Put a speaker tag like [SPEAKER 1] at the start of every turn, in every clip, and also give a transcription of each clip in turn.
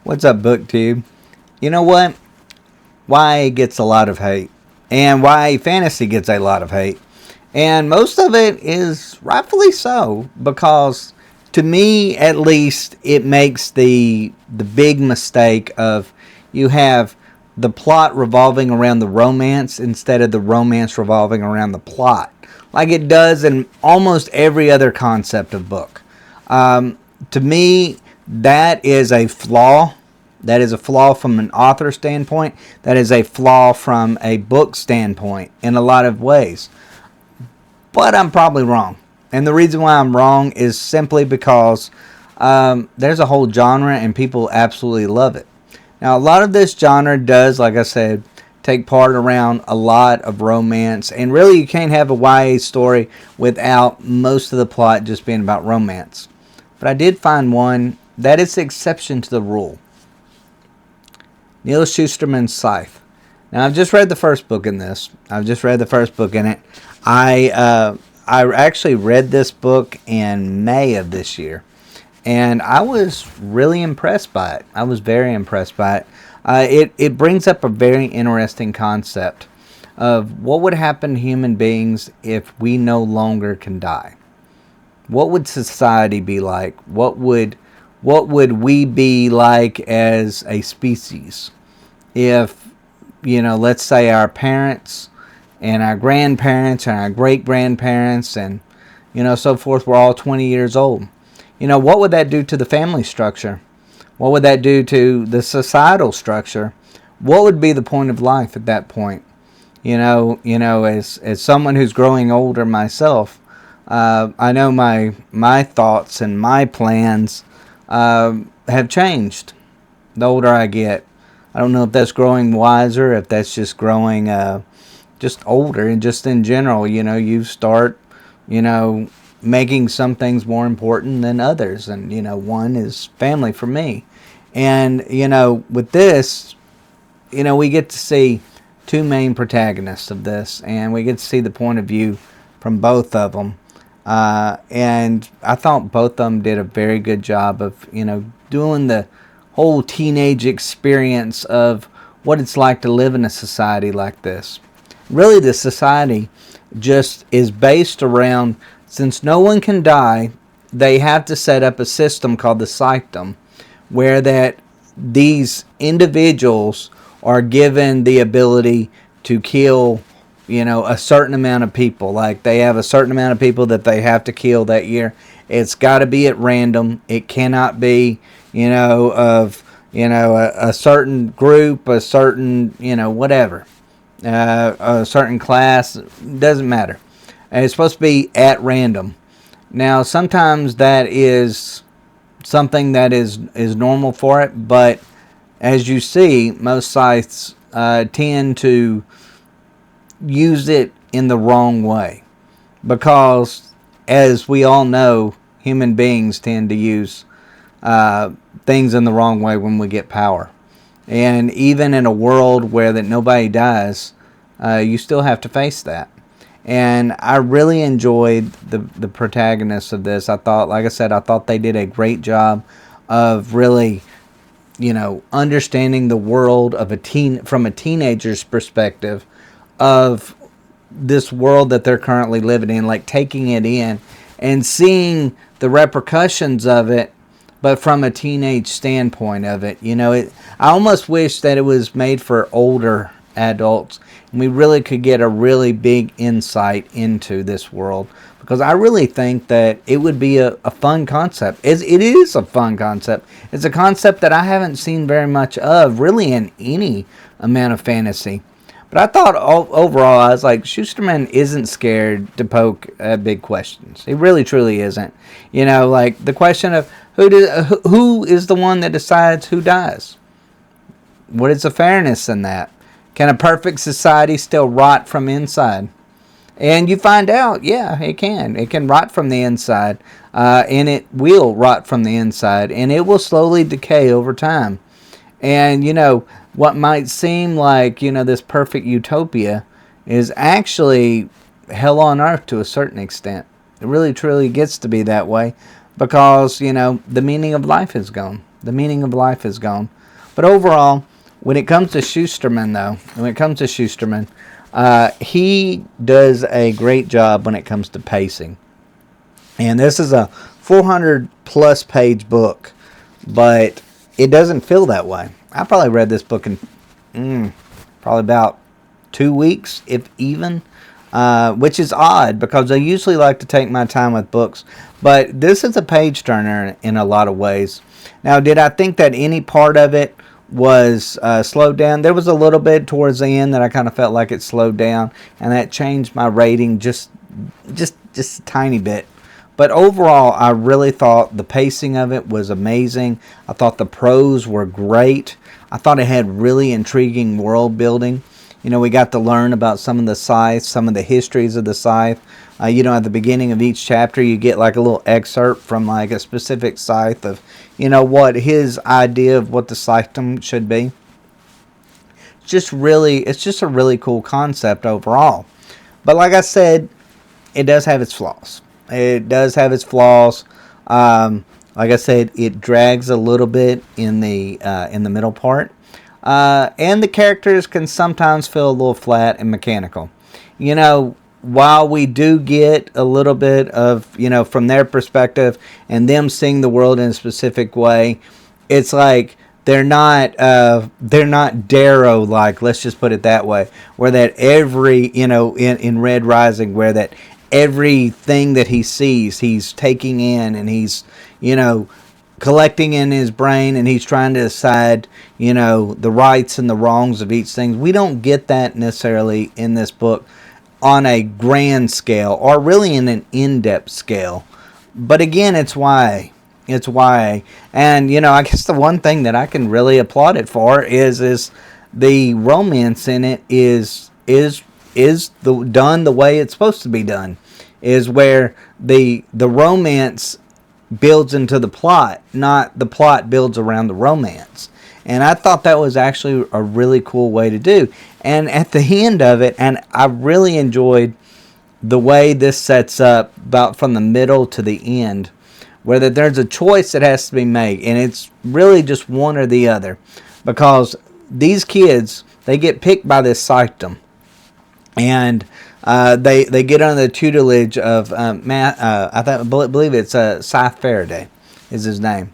[SPEAKER 1] What's up, BookTube? You know what? YA gets a lot of hate, and YA fantasy gets a lot of hate, and most of it is rightfully so, because to me, at least, it makes the big mistake of you have the plot revolving around the romance instead of the romance revolving around the plot, like it does in almost every other concept of book. To me, that is a flaw. That is a flaw from an author standpoint. That is a flaw from a book standpoint in a lot of ways. But I'm probably wrong. And the reason why I'm wrong is simply because there's a whole genre and people absolutely love it. Now, a lot of this genre does, like I said, take part around a lot of romance. And really, you can't have a YA story without most of the plot just being about romance. But I did find one that is the exception to the rule. Neal Shusterman's Scythe. Now, I've just read the first book in this. I actually read this book in May of this year, and I was really impressed by it. I was very impressed by it. It brings up a very interesting concept of what would happen to human beings if we no longer can die. What would society be like? What would we be like as a species if, let's say our parents and our grandparents and our great-grandparents and, so forth were all 20 years old? What would that do to the family structure? What would that do to the societal structure? What would be the point of life at that point? As someone who's growing older myself, I know my thoughts and my plans have changed the older I get. I don't know if that's growing wiser, if that's just growing just older, and just in general, you start, making some things more important than others, and one is family for me. And with this, we get to see two main protagonists of this, and we get to see the point of view from both of them. And I thought both of them did a very good job of, doing the whole teenage experience of what it's like to live in a society like this. Really, the society just is based around, since no one can die, they have to set up a system called the Scythedom, where that these individuals are given the ability to kill a certain amount of people. Like, they have a certain amount of people that they have to kill that year. It's got to be at random. It cannot be, of, a certain group, a certain, whatever, a certain class. Doesn't matter. And it's supposed to be at random. Now, sometimes that is something that is normal for it, but as you see, most sites tend to use it in the wrong way, because as we all know, human beings tend to use things in the wrong way when we get power. And even in a world where that nobody dies, you still have to face that. And I really enjoyed the protagonists of this. I thought, like I said, I thought they did a great job of really, understanding the world of from a teenager's perspective of this world that they're currently living in, like taking it in and seeing the repercussions of it, but from a teenage standpoint of it. I almost wish that it was made for older adults, and we really could get a really big insight into this world, because I really think that it would be a fun concept. It is a fun concept. It's a concept that I haven't seen very much of, really, in any amount of fantasy. But I thought overall, I was like, Shusterman isn't scared to poke at big questions. He really, truly isn't. Like the question of who is the one that decides who dies? What is the fairness in that? Can a perfect society still rot from inside? And you find out, yeah, it can. It can rot from the inside, and it will rot from the inside, and it will slowly decay over time. And, what might seem like, this perfect utopia is actually hell on earth to a certain extent. It really, truly gets to be that way, because, the meaning of life is gone. The meaning of life is gone. But overall, when it comes to Shusterman, he does a great job when it comes to pacing. And this is a 400 plus page book, but it doesn't feel that way. I probably read this book in probably about 2 weeks, if even, which is odd because I usually like to take my time with books. But this is a page turner in a lot of ways. Now, did I think that any part of it was slowed down? There was a little bit towards the end that I kind of felt like it slowed down, and that changed my rating just a tiny bit. But overall, I really thought the pacing of it was amazing. I thought the prose were great. I thought it had really intriguing world building. You know, we got to learn about some of the Scythes, some of the histories of the Scythe. You know, at the beginning of each chapter, you get like a little excerpt from like a specific Scythe of, you know, what his idea of what the Scythedom should be. It's just a really cool concept overall. But like I said, it does have its flaws. Like I said, it drags a little bit in the middle part. And the characters can sometimes feel a little flat and mechanical. You know, while we do get a little bit of, you know, from their perspective and them seeing the world in a specific way, it's like they're not Darrow like, let's just put it that way, where that every, you know, in Red Rising, where that everything that he sees, he's taking in and he's, you know, collecting in his brain, and he's trying to decide, you know, the rights and the wrongs of each thing. We don't get that necessarily in this book on a grand scale, or really in an in-depth scale. But again, it's YA. And, you know, I guess the one thing that I can really applaud it for is the romance in it is done the way it's supposed to be done, is where the romance builds into the plot, not the plot builds around the romance. And I thought that was actually a really cool way to do. And at the end of it, and I really enjoyed the way this sets up about from the middle to the end, where that there's a choice that has to be made, and it's really just one or the other, because these kids, they get picked by this Scythedom. And they get under the tutelage of I believe it's Scythe Faraday is his name,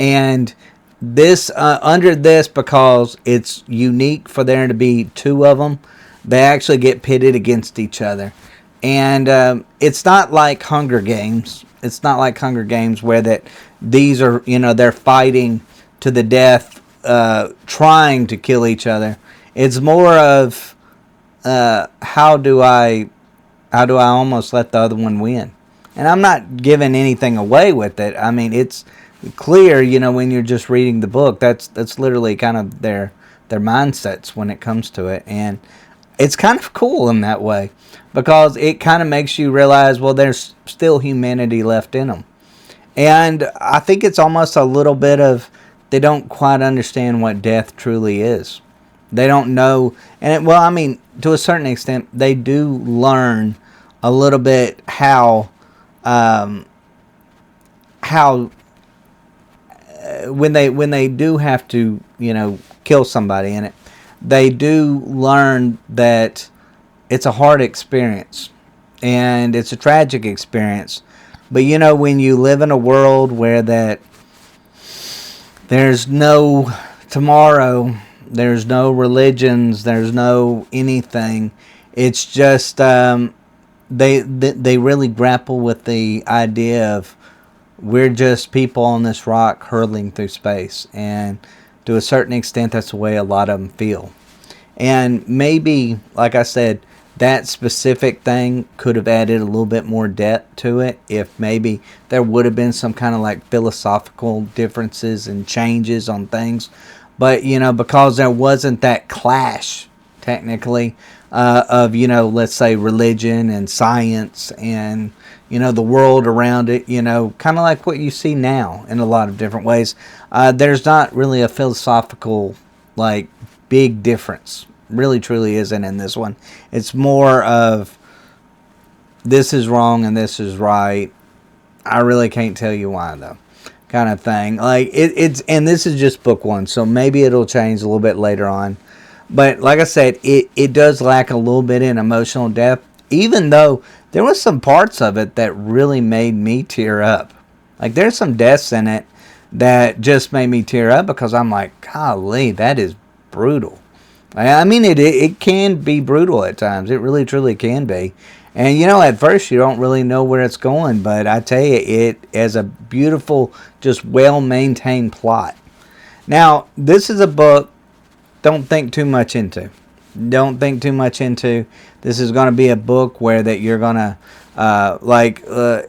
[SPEAKER 1] and this under this, because it's unique for there to be two of them, they actually get pitted against each other, and it's not like Hunger Games. It's not like Hunger Games where that these are, you know, they're fighting to the death, trying to kill each other. It's more of how do I almost let the other one win? And I'm not giving anything away with it. I mean, it's clear, you know, when you're just reading the book, that's literally kind of their mindsets when it comes to it. And it's kind of cool in that way, because it kind of makes you realize, well, there's still humanity left in them. And I think it's almost a little bit of, they don't quite understand what death truly is. They don't know, and well, I mean, to a certain extent, they do learn a little bit how when they do have to, you know, kill somebody in it, they do learn that it's a hard experience and it's a tragic experience. But you know, when you live in a world where that there's no tomorrow, there's no religions, there's no anything. It's just they really grapple with the idea of we're just people on this rock hurtling through space, and to a certain extent, that's the way a lot of them feel. And maybe, like I said, that specific thing could have added a little bit more depth to it if maybe there would have been some kind of like philosophical differences and changes on things. But, you know, because there wasn't that clash, technically, of, you know, let's say religion and science and, you know, the world around it, you know, kind of like what you see now in a lot of different ways. There's not really a philosophical, like, big difference. Really, truly isn't in this one. It's more of this is wrong and this is right. I really can't tell you why, though. kind of thing. Like it's and this is just book one, so maybe it'll change a little bit later on. But like I said, it does lack a little bit in emotional depth, even though there was some parts of it that really made me tear up. Like there's some deaths in it that just made me tear up because I'm like, golly, that is brutal. I mean, it can be brutal at times. It really, truly can be. And, you know, at first you don't really know where it's going. But I tell you, it has a beautiful, just well-maintained plot. Now, this is a book, don't think too much into. Don't think too much into. This is going to be a book where that you're going to,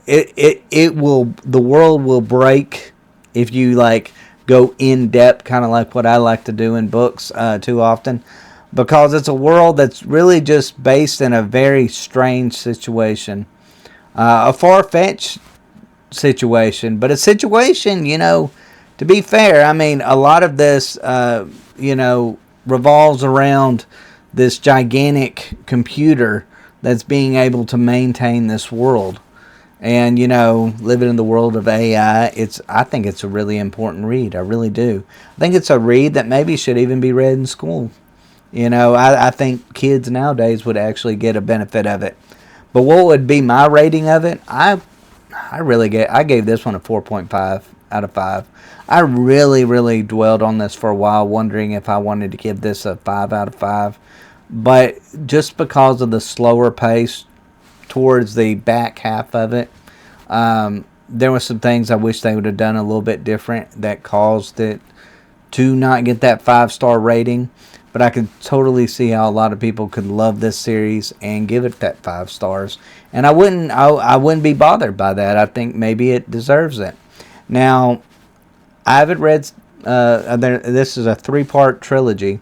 [SPEAKER 1] it will, the world will break if you, like, go in depth, kind of like what I like to do in books too often, because it's a world that's really just based in a very strange situation, a far-fetched situation, but a situation, you know, to be fair, I mean, a lot of this, you know, revolves around this gigantic computer that's being able to maintain this world. And, you know, living in the world of AI, I think it's a really important read. I really do. I think it's a read that maybe should even be read in school. You know, I think kids nowadays would actually get a benefit of it. But what would be my rating of it? I gave this one a 4.5 out of 5. I really dwelled on this for a while, wondering if I wanted to give this a 5 out of 5. But just because of the slower pace towards the back half of it, there were some things I wish they would have done a little bit different that caused it to not get that 5-star rating. But I could totally see how a lot of people could love this series and give it that 5 stars. And I wouldn't be bothered by that. I think maybe it deserves it. Now, I haven't read, this is a 3-part trilogy,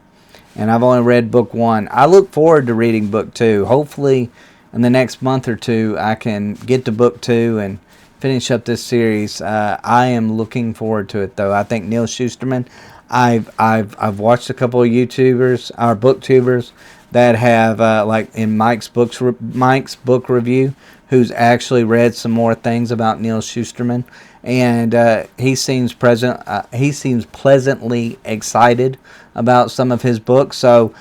[SPEAKER 1] and I've only read book 1. I look forward to reading book 2. Hopefully, in the next month or two, I can get to book 2 and finish up this series. I am looking forward to it, though. I think Neal Shusterman, I've watched a couple of YouTubers, our BookTubers, that have, like in Mike's book review, who's actually read some more things about Neal Shusterman, and he seems pleasantly excited about some of his books. So,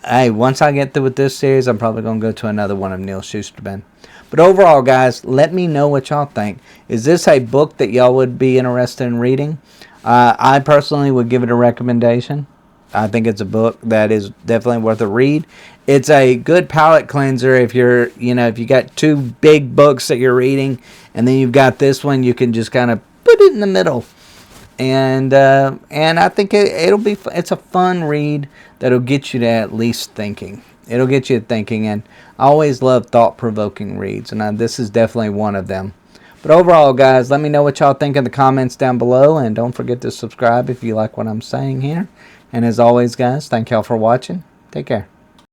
[SPEAKER 1] hey, once I get through with this series, I'm probably going to go to another one of Neal Shusterman. But overall, guys, let me know what y'all think. Is this a book that y'all would be interested in reading? I personally would give it a recommendation. I think it's a book that is definitely worth a read. It's a good palate cleanser if if you got 2 big books that you're reading, and then you've got this one, you can just kind of put it in the middle. And I think it's a fun read that'll get you to at least thinking. It'll get you thinking, and I always love thought-provoking reads, and this is definitely one of them. But overall, guys, let me know what y'all think in the comments down below, and don't forget to subscribe if you like what I'm saying here. And as always, guys, thank y'all for watching. Take care.